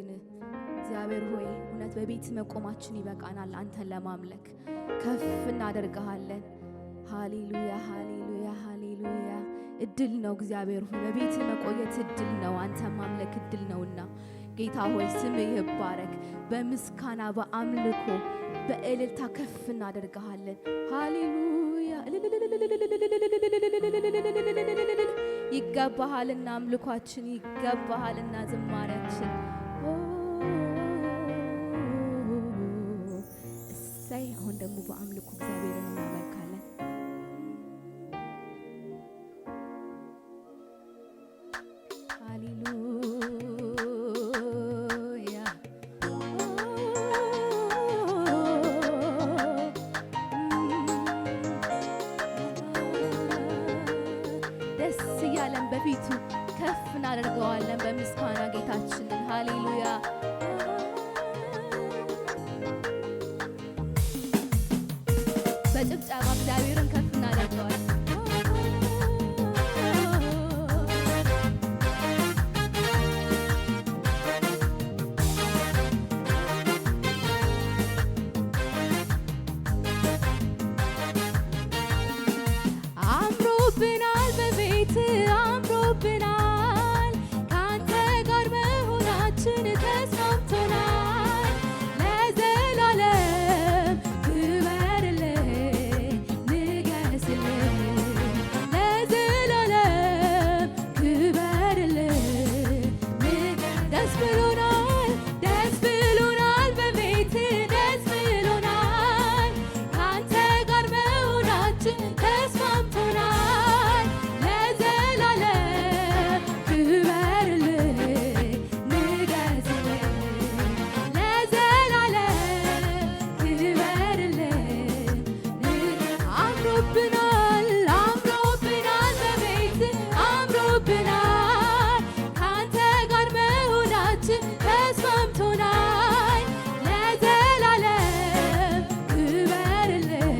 እናመስግን። እግዚአብሔር ሆይ እውነት በቤት መቆማችን ይበቃናል። አንተን ለማምለክ ከፍ እናደርግሃለን። ሃሌሉያ ሃሌሉያ ሃሌሉያ። እድል ነው እግዚአብሔር ሆይ በቤት መቆየት እድል ነው። አንተን ማምለክ እድል ነውና ጌታ ሆይ ስምህ ይባረክ። በምስጋና በአምልኮ በእልልታ ከፍ እናደርግሃለን። ሃሌሉያ። ይገባሃልና አምልኳችን ይገባሃልና ዝማሬያችን እሰይ። አሁን ደግሞ በአምልኮ እግዚአብሔርን እናመልካለን። ሃሌሉያ ደስ እያለን በፊቱ ከፍ እናደርገዋለን በምስጋና ጌታችንን። ሃሌሉያ በጭብጨባ እግዚአብሔርን ከፍ እናደርገዋለን። አምሮብናል በቤት አምሮብናል፣ ካንተ ጋር መሆናችን ተስማምቶናል። ለዘላለም ክበርልህ ንገስልህ፣ ለዘላለም ክበርልህ። ደስ ብሎናል ደስ ብሎናል በቤት ደስ ብሎናል፣ ካንተ ጋር መሆናችን ተስማምቶናል። ለዘላለም ክበርልህ ንገስልህ፣ ለዘላለም ክበርልህ። አምሮብናል አምሮብናል በቤት አምሮብናል፣ ካንተ ጋር መሆናችን ተስማምቶናል። ለዘላለም ክበርልህ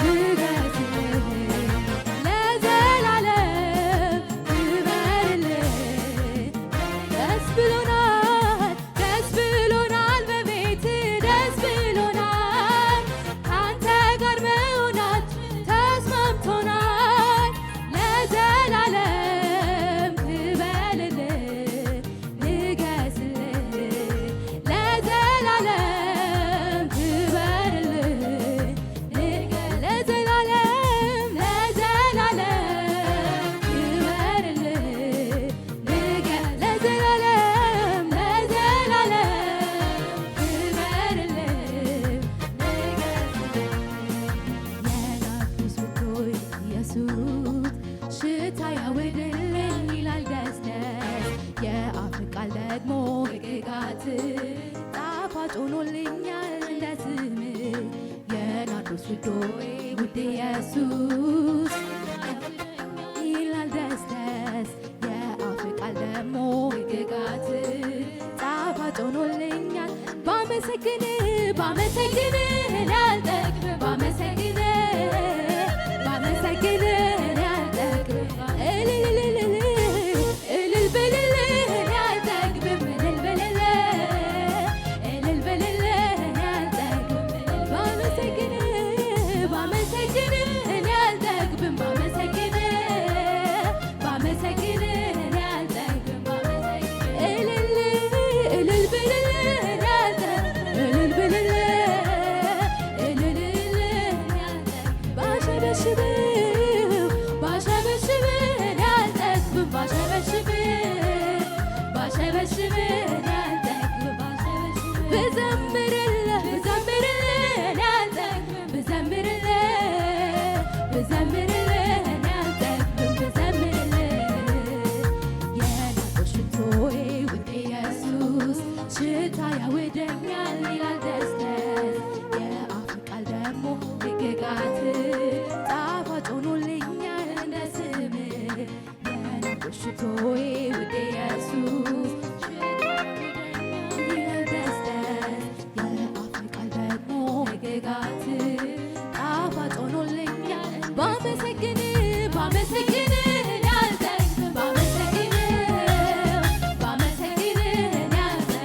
ንገስልህ፣ ለዘላለም ክበርልህ። ደስ ብሎናል ደስ ብሎናል በቤት ደስ ብሎናል፣ ካንተ ጋር መሆናችን ተስማምቶናል። ለዘላለም ክበርልህ ንገስልህ፣ ለዘላለም ክበርልህ ለዘላለም ለዘላለም ክበርልህ ለዘላለም ለዘላለም ክበርልህ የናፍቆት ፍቅር ኢየሱስ ሽታ ያውድልኝ ይላል ደስ ደስ። የአፍ ቃል ደግሞ ሕግጋት ጣፋጭ ሆኖልኛል እንደ ስምህ። የናርዶስ ሽቶ ውድ ኢየሱስ ይላል ደስ ደስ። የአፍ ቃል ደግሞ ሕግጋት ጣፋጭ ሆኖልኛል። ባመሰግንህ ባመሰግንህ እኔ አልጠግብም፣ ባመሰግንህ እኔ አልጠግብም። እልል በልልህ እኔ አልጠግብም፣ እልል በልልህ እኔ አልጠግብም። ባመሰግንህ እኔ አልጠግብም፣ ባመሰግንህ እኔ አልጠግብም። እልል በልልህ እኔ አልጠግብም፣ እልል እኔ አልጠግብም። ባሸበሽብህ እኔ አልጠግብም፣ ባሸበሽብህ እኔ አልጠግብም። ብዘምርልህ እኔ አልጠግብም፣ ብዘምርልህ እኔ አልጠግብም። የናፍቆት ሽቶዬ ውድ ኢየሱስ ሽታ ያውደኛል ይላል ደስ ደስ። የአፍ ቃል ደግሞ ሕግጋት ጣፋጭ ሆኖልኛል እንደ ስምህ። የናፍቆት ሽቶዬ ውድ ኢየሱስ ይላል ደስ ደስ። የአፍ ቃል ደግሞ ሕግጋት ጣፋጭ ሆኖልኛል። ባመሰግንህ እኔ አልጠግብም፣ ባመሰግንህ እኔ አልጠግብም።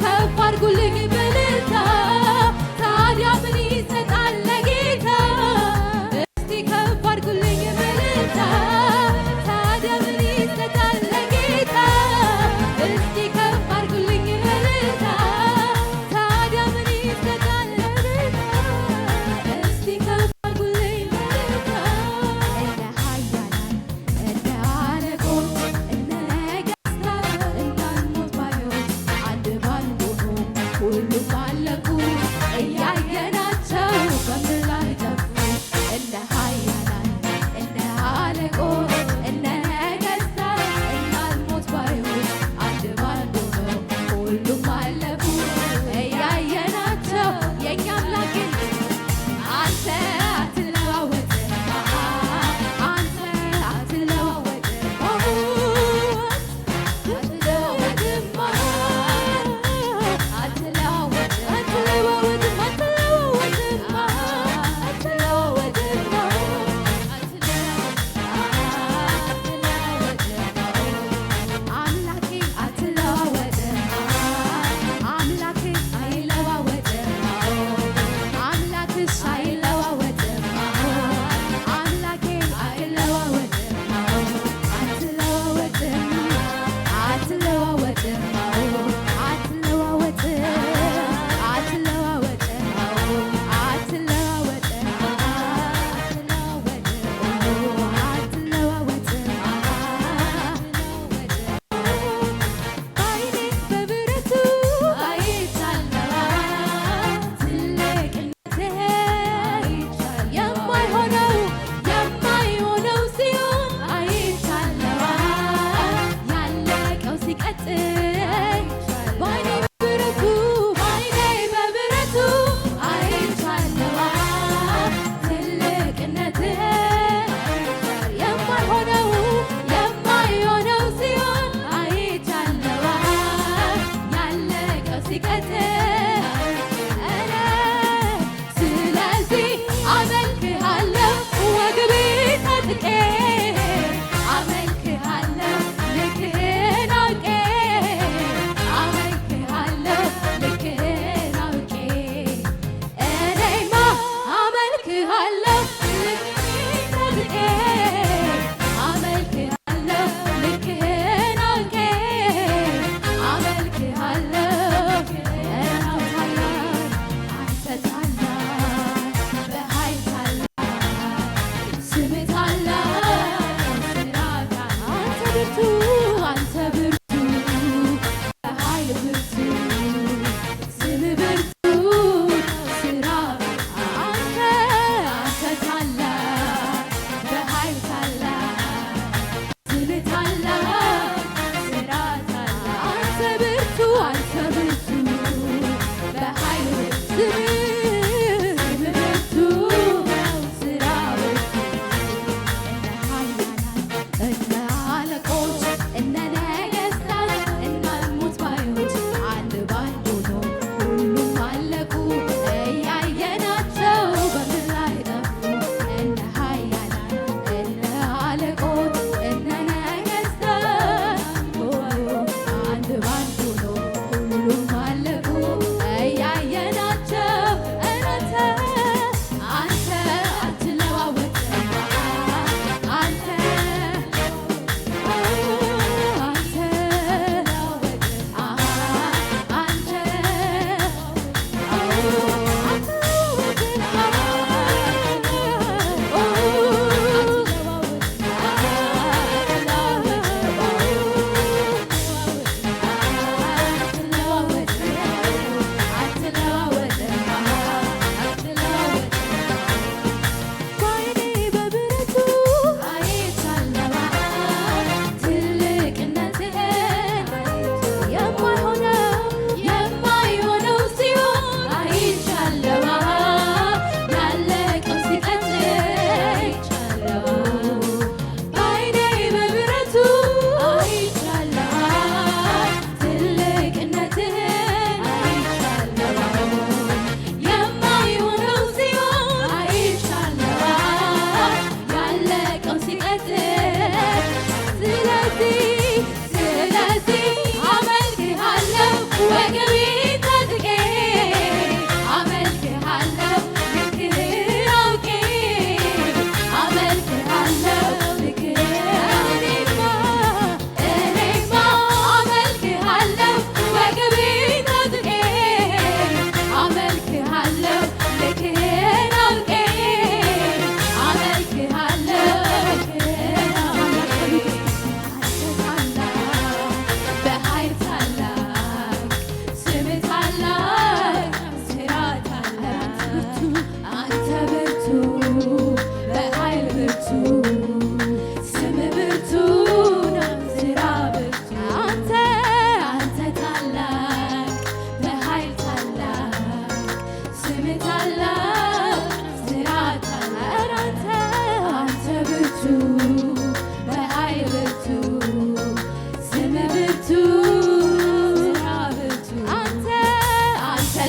ከፍ አድርጉልኝ በልልታ ታዲያ ምን ይሰጣል ለጌታ እስቲ ከፍ አድርጉልኝ በልልታ ታዲያ ምን ይሰጣል ለጌታ እስቲ ከፍ አድርጉልኝ በልልታ ታዲያ ምን ይሰጣል ለጌታ እስቲ ከፍ አድርጉልኝ በልልታ እንደ ኃያላን እንደ አለቆች እንደ ነገሥታት እንዳንሞት ባዮች አንድ ባንድ ሆኖ ሁሉም አለቁ እያየናቸው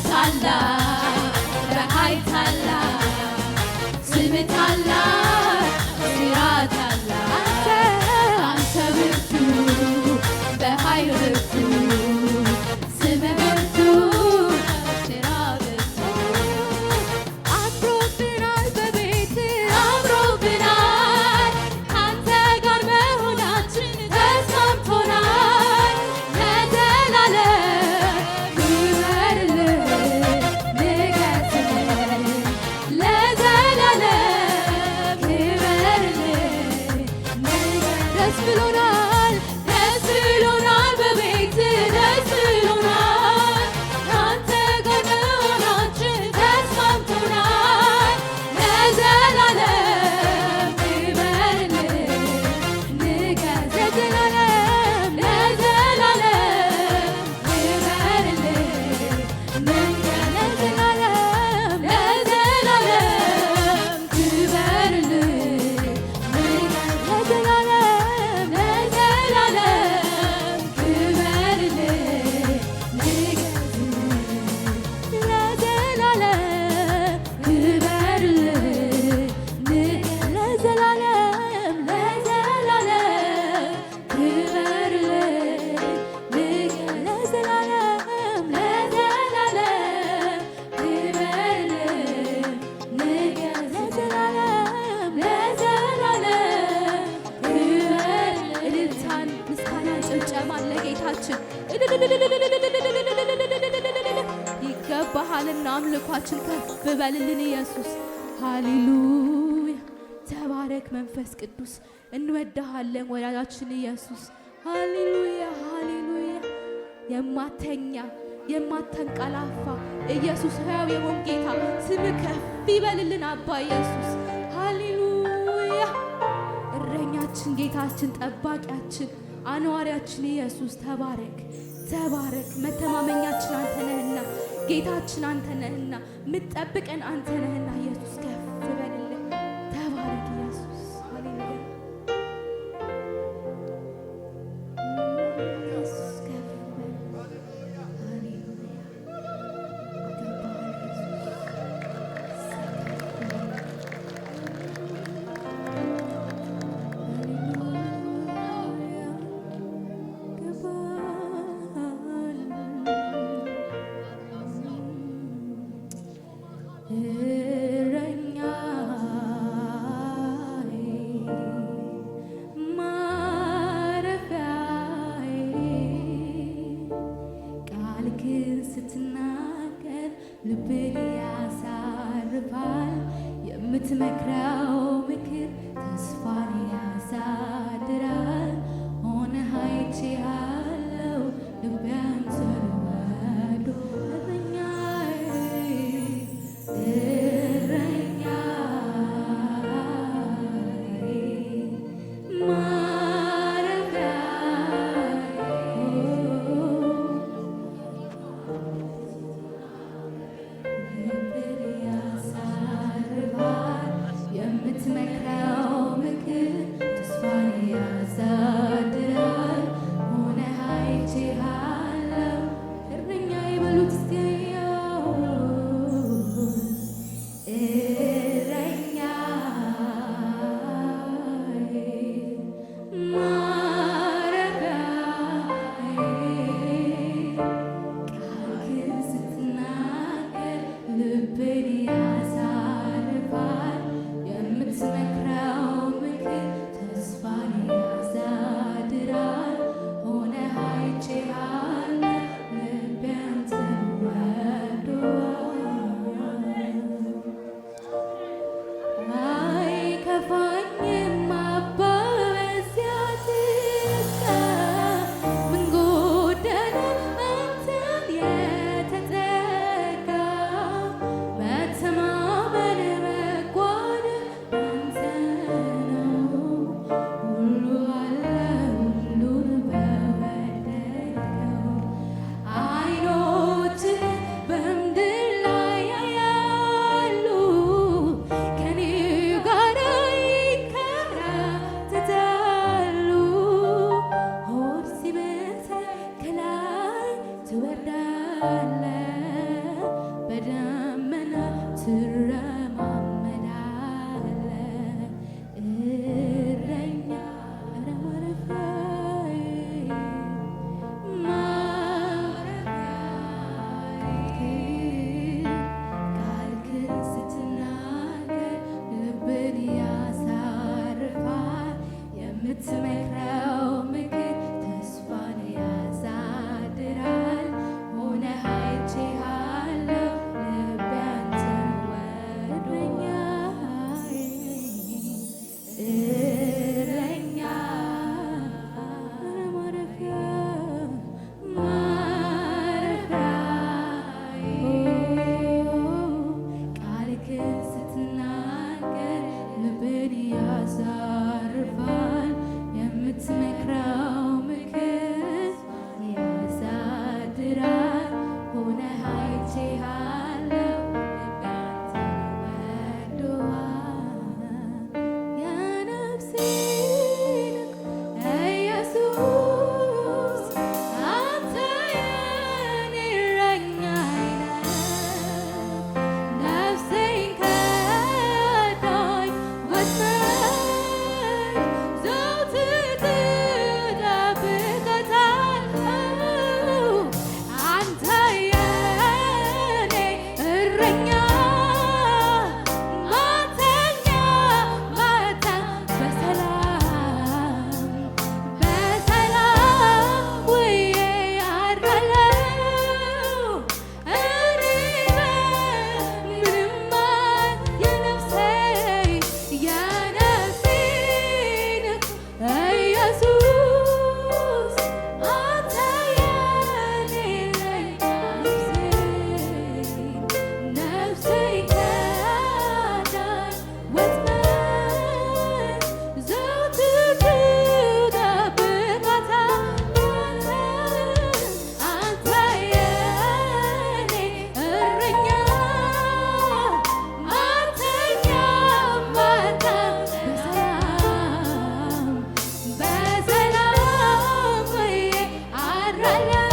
ታላቅ በኃይል ታላቅ ስም ታላቅ ስራ ታላቅ አንተ ብርቱ በኃይል ብርቱ ስም ብርቱ ስራ ብርቱ አምሮብናል በቤት አምሮብናል ካንተ ጋር መሆናችን ተስማምቶናል ለዘላለም ክበርልን ንገስልን ለዘላለም ክበርልን ደስ ብሎናል ደስ ብሎናል በቤት ደስ ብሎናል ካንተ ጋር መሆናችን ተስማምቶናል ለዘላለም ክበርልን ንገስ ለዘላለም ለዘላለም ክበርልን ንገስ ለዘላለም ለዘላለም ክበርልን ንገስ ለዘላለም ለዘላለም ክበርልን ንገስ ለዘላለም ክበርልን ንገስ ለዘላለም ለዘላለም ክበርልን ንገስ ለዘላለም ለዘላለም ክበርልን ንገስ ለዘላለም ለዘላለም ክበርልን እልልታን ምስጋናን ጭብጨባን ለጌታችን ይገባሃልና አምልኳችን ከፍ በልልን ኢየሱስ ሃሌሉያ ተባረክ መንፈስ ቅዱስ እንወድሃለን ወዳጃችን ኢየሱስ ሃሌሉያ ሃሌሉያ የማተኛ የማተንቀላፋ ኢየሱስ ሕያው የሆን ጌታ ስም ከፍ ይበልልን አባ ኢየሱስ ሃሌሉያ እረኛችን ጌታችን ጠባቂያችን አኗሪያችን ኢየሱስ ተባረክ ተባረክ መተማመኛችን አንተ ነህና ጌታችን አንተ ነህና ምትጠብቀን አንተ ነህና ኢየሱስ ከፍ በልልን ተባረክ ኢየሱስ ሃሌሉያ ኢየሱስ ከፍ በል ሃሌሉያ ስትናገር ልብን ያሳርፋል የምትመክረው ምክር ተስፋን ያሳድራል ሆነህ አይቼሃለሁ ልቤ አንተን ወዶ እረኛዬ ትወርዳለህ በደመና ትረማመዳለህ እረኛ የምትመክረው ምክር ተስፋን ያሳድራል። ሆነህ አይቼሃለሁ ልቤ አንተን ወዶኛል። እረኛ ቃልህን ስትናገር ልብን ያሳርፋል። የምትመክረው ምክር ያሳድራል። ሆነህ አይቼሃለሁ ልቤ አንተን ወዶሃል። የነፍሴ ኢየሱስ አንተ የኔ እረኛዬ ነህ። ነፍሴን ከዳኝ ወጥመድ ዘወትር ትጠብቀኛለህ። አንተ የኔ እረኛ ማተኛ በሰላም ውዬ አድራለሁ። እኔ በምንም የነፍሴ ኢየሱስ አንተ የኔ ነፍሴ ከዳኝ ወጥመድ ዘወትር ትጠብቃታለህ። አንተ የኔ እረኛ ማተኛ በሰላም ውዬ አድራለሁ።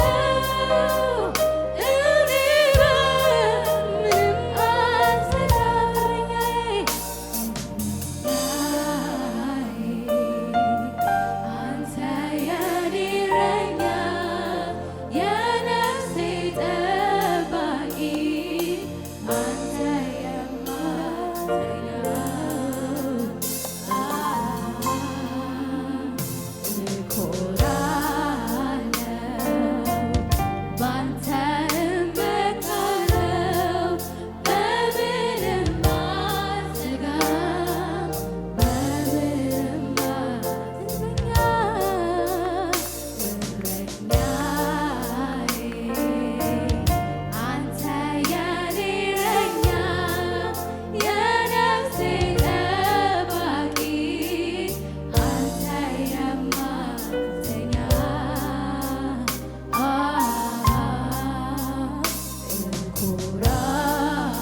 እኔ በምንም አልሰጋም። አንተ የኔ እረኛ የነፍሴ ጠባቂ አንተ እኮራለሁ ባንተ እመካለሁ በምንም አልሰጋም። በምንም እረኛዬ አንተ የኔ እረኛ የነፍሴ ጠባቂ አንተ የማትተኛ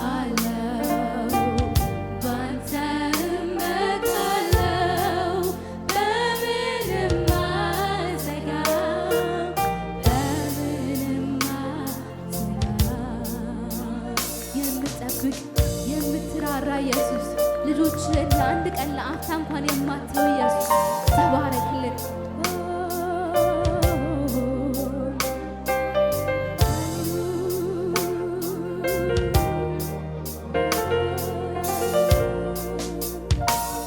እኮራለሁ ባንተ እመካለሁ በምንም አልሰጋም። በምንም አልሰጋም። የምትጠብቅ የምትራራ ኢየሱስ ልጆችህን ለአንድ ቀን ለአፍታ እንኳን የማትተው ኢየሱስ ተባረክልን።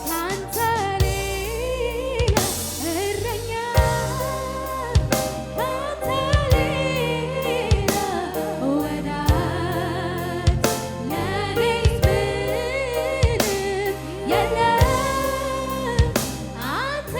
ካንተ ሌላ እረኛ ካንተ ሌላ ወዳጅ ለኔስ ምንም የለም። አንተ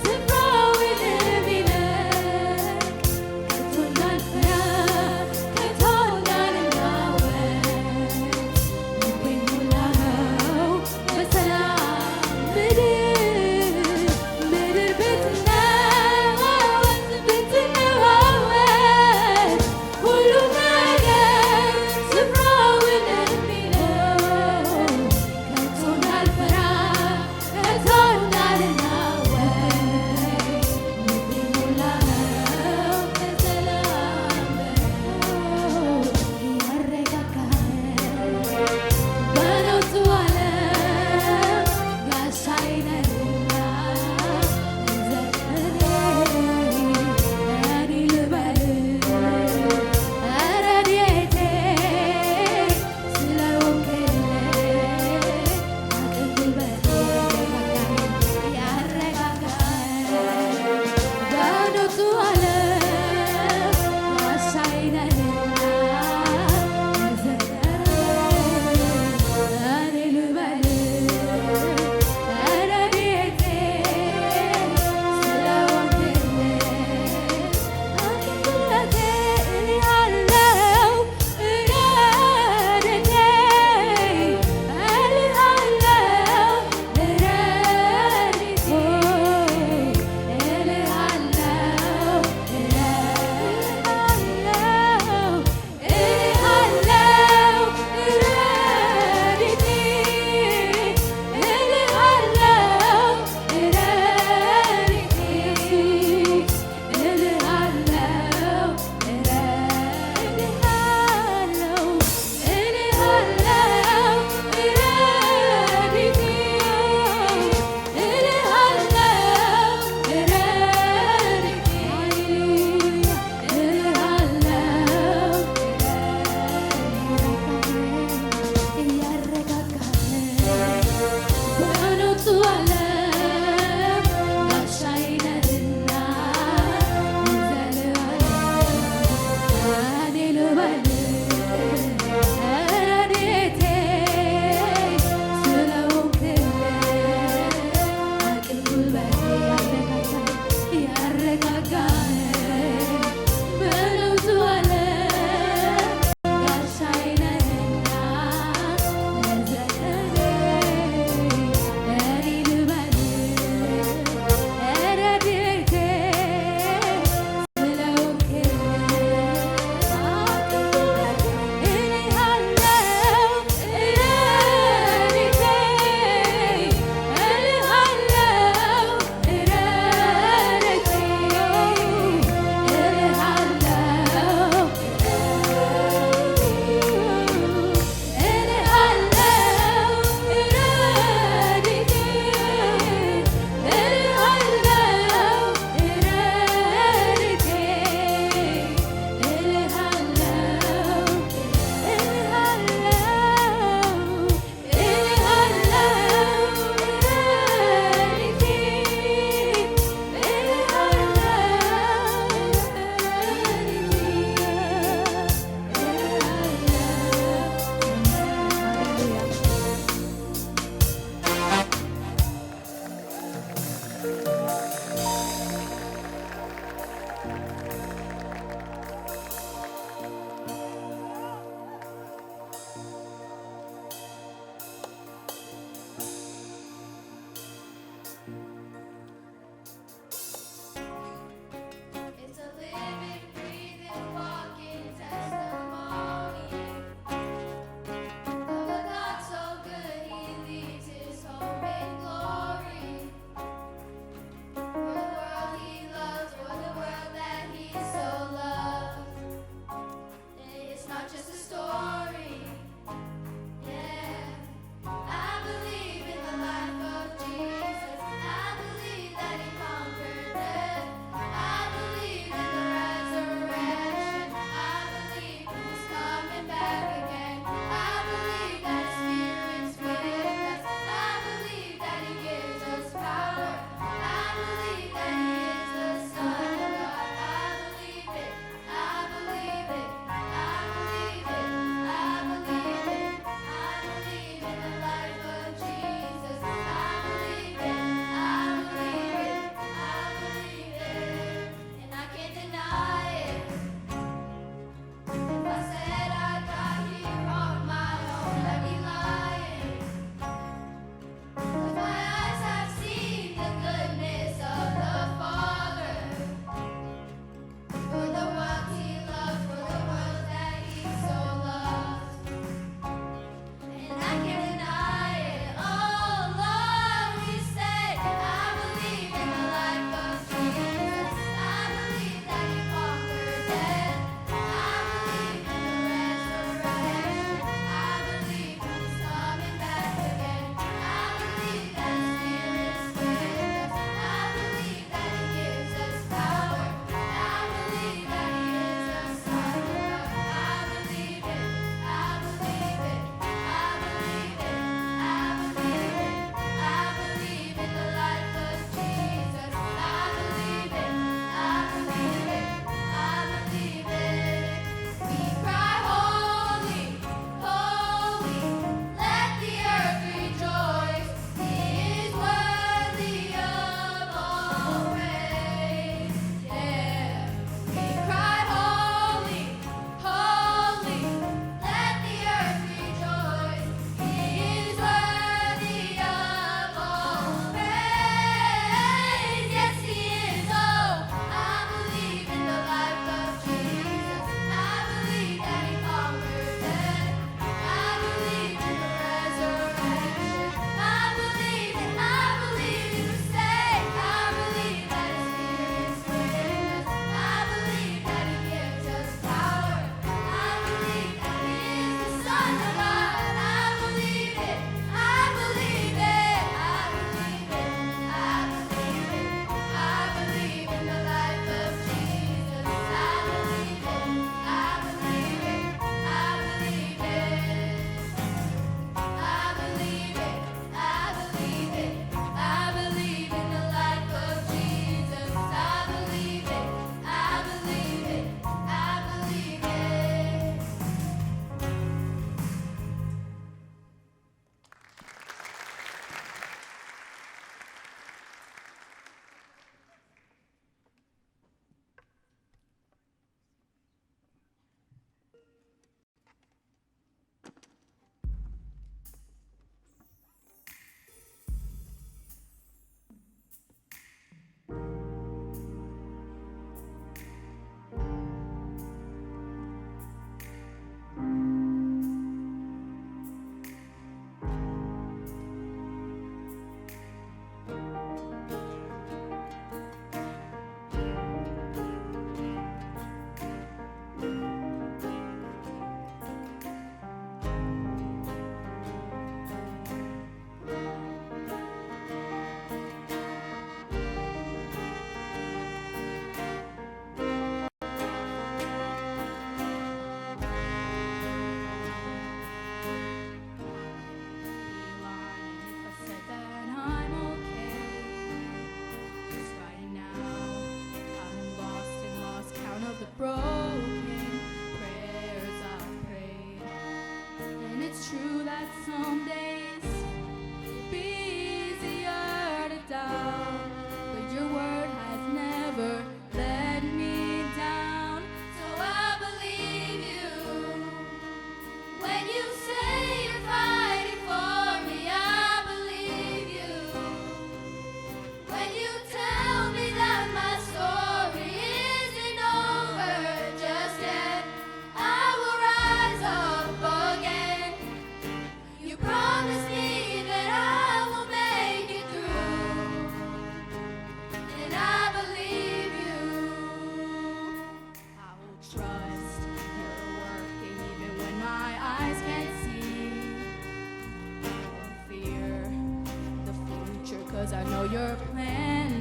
ስፍራውን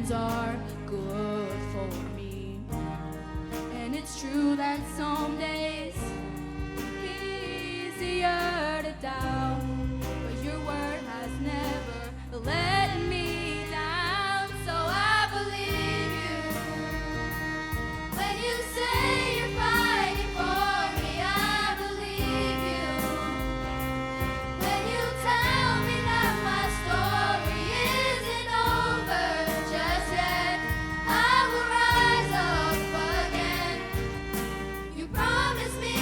plans are good for me. And it's true that some days easier to doubt, but your word has never let me down. So I believe you when you say you're fighting for me. I believe you when you tell me that my story isn't over just yet. I will rise up again. You promised me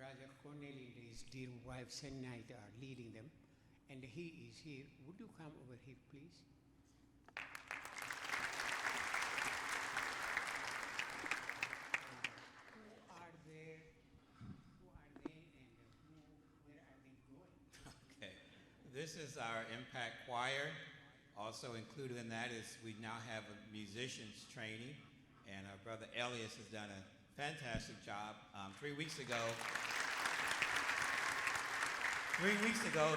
Brother Cornel and his dear wife Sennight are leading them, and he is here. Would you come over here, please? Who are they, and where are they going? Okay. This is our Impact Choir. Also included in that is we now have a musicians training, and our brother Elias has done a fantastic job. 3 weeks ago,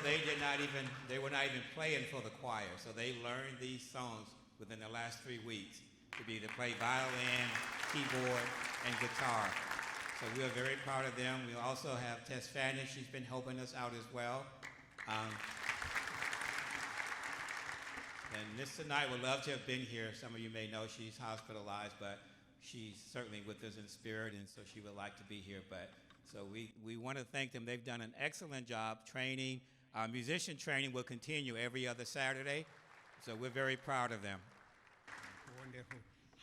they were not even playing for the choir, so they learned these songs within the last 3 weeks to be able to play violin, keyboard, and guitar. So we are very proud of them. We also have Tess Fanning. She's been helping us out as well. And Miss Tonight would love to have been here. Some of you may know she's hospitalized, but she's certainly with us in spirit, and so she would like to be here. So we want to thank them. They've done an excellent job training. Our musician training will continue every other Saturday, so we're very proud of them. Wonderful.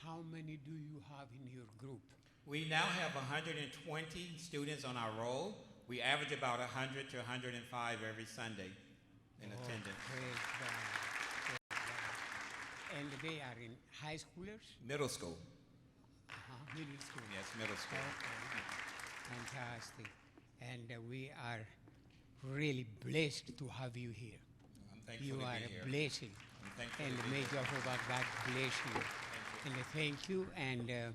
How many do you have in your group? We now have 120 students on our roll. We average about 100 to 105 every Sunday in attendance. Praise God. And they are in high schoolers? Middle school. Middle school. Yes, middle school. Okay. Fantastic. And we are really blessed to have you here. I'm thankful You to are be here. a blessing. I'm thankful And to be may here. Jehovah God bless you. And thank you. And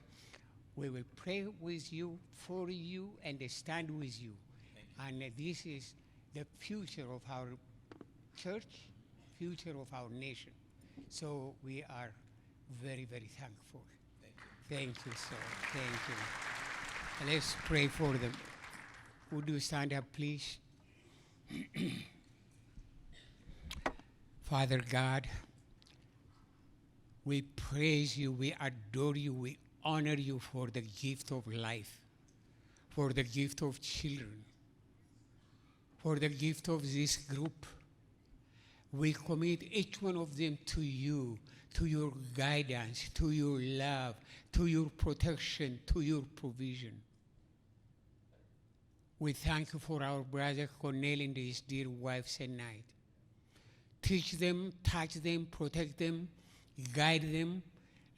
we will pray with you, for you, and stand with you. And this is the future of our church, future of our nation. So we are very, very thankful. Thank you. Thank you, sir. Thank you. And let's pray for them. Would you stand up, please? Father God, we praise you, we adore you, we honor you for the gift of life, for the gift of children, for the gift of this group. We commit each one of them to you, to your guidance, to your love, to your protection, to your provision. We thank you for our brother Cornel and his dear wife Sennight. Teach them, touch them, protect them, guide them.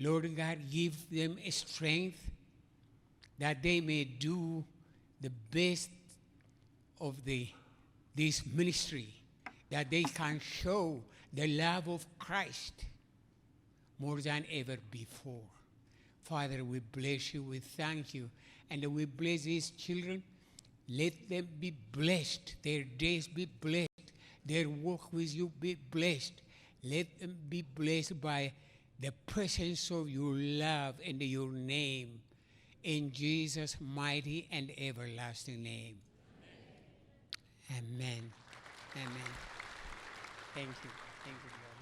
Lord God, give them a strength that they may do the best of this ministry, that they can show the love of Christ more than ever before. Father, we bless you, we thank you, and we bless these children. Let them be blessed, their days be blessed, their walk with you be blessed. Let them be blessed by the presence of your love and your name. In Jesus' mighty and everlasting name. Amen. Amen. Thank you. Thank you, Lord.